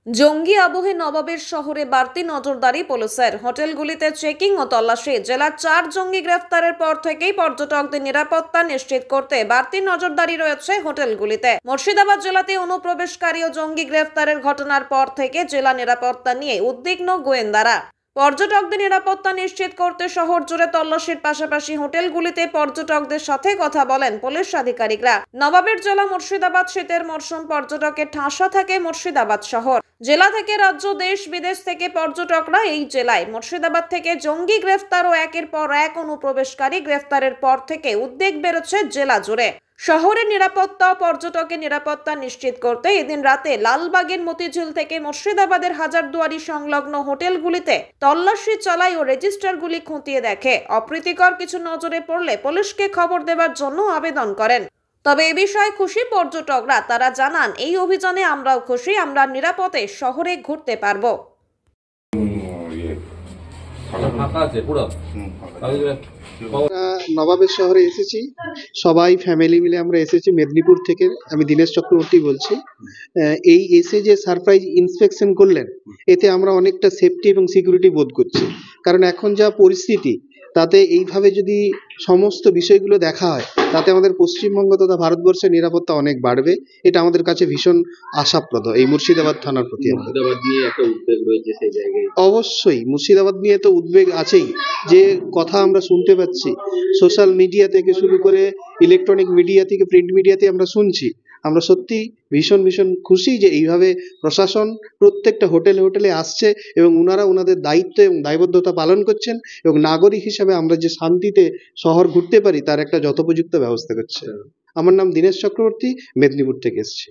জঙ্গি আবহে নবাবের শহরে বাড়তি নজরদারি পুলিশের। হোটেলগুলিতে চেকিং ও তল্লাশি। জেলার 4 জঙ্গি গ্রেফতারের পর থেকেই পর্যটকদের নিরাপত্তা নিশ্চিত করতে বাড়তি নজরদারি রয়েছে হোটেলগুলিতে। মুর্শিদাবাদ জেলাতে অনুপ্রবেশকারী ও জঙ্গি গ্রেফতারের ঘটনার পর থেকে জেলা নিরাপত্তা নিয়ে উদ্বিগ্ন গোয়েন্দারা। পর্যটকদের নিরাপত্তা নিশ্চিত করতে শহর জুড়ে তল্লাশির পাশাপাশি হোটেলগুলিতে পর্যটকদের সাথে কথা বলেন পুলিশ আধিকারিকরা। নবাবের জেলা মুর্শিদাবাদ, শীতের মরশুম পর্যটকের ঠাসা থাকে মুর্শিদাবাদ শহর। জেলা থেকে রাজ্য, দেশ বিদেশ থেকে পর্যটকরা এই জেলায়। মুর্শিদাবাদ থেকে জঙ্গি গ্রেফতার ও একের পর এক অনুপ্রবেশকারী গ্রেফতারের পর থেকে উদ্বেগ বেড়েছে জেলা জুড়ে। শহরের নিরাপত্তা ও পর্যটকের নিরাপত্তা নিশ্চিত করতে এদিন রাতে লালবাগের মতিঝিল থেকে মুর্শিদাবাদের হাজারদুয়ারি সংলগ্ন হোটেলগুলিতে তল্লাশি চালায় ও রেজিস্টারগুলি খতিয়ে দেখে। অপ্রীতিকর কিছু নজরে পড়লে পুলিশকে খবর দেওয়ার জন্য আবেদন করেন। তবে এ বিষয়ে খুশি পর্যটকরা। তারা জানান, এই অভিযানে আমরাও খুশি, আমরা নিরাপদে শহরে ঘুরতে পারবো। নবাবের শহরে এসেছি, সবাই ফ্যামিলি মিলে আমরা এসেছি মেদিনীপুর থেকে। আমি দীনেশ চক্রবর্তী বলছি। এই এসে যে সারপ্রাইজ ইন্সপেকশন করলেন, এতে আমরা অনেকটা সেফটি এবং সিকিউরিটি বোধ করছি। কারণ এখন যা পরিস্থিতি, তাতে এইভাবে যদি সমস্ত বিষয়গুলো দেখা হয়, তাতে আমাদের পশ্চিমবঙ্গ তথা ভারতবর্ষের নিরাপত্তা অনেক বাড়বে। এটা আমাদের কাছে ভীষণ আশাপ্রদ। এই মুর্শিদাবাদ থানার প্রতি মুর্শিদাবাদ নিয়ে একটা উদ্বেগ রয়েছে সেই জায়গায়। অবশ্যই মুর্শিদাবাদ নিয়ে তো উদ্বেগ আছেই। যে কথা আমরা শুনতে পাচ্ছি সোশ্যাল মিডিয়া থেকে শুরু করে ইলেকট্রনিক মিডিয়া থেকে প্রিন্ট মিডিয়াতে আমরা শুনছি, আমরা সত্যি ভীষণ ভীষণ খুশি যে এইভাবে প্রশাসন প্রত্যেকটা হোটেলে হোটেলে আসছে এবং ওনারা ওনাদের দায়িত্ব এবং দায়বদ্ধতা পালন করছেন এবং নাগরিক হিসাবে আমরা যে শান্তিতে শহর ঘুরতে পারি তার একটা যথোপযুক্ত ব্যবস্থা করছে। আমার নাম দীনেশ চক্রবর্তী, মেদিনীপুর থেকে এসেছি।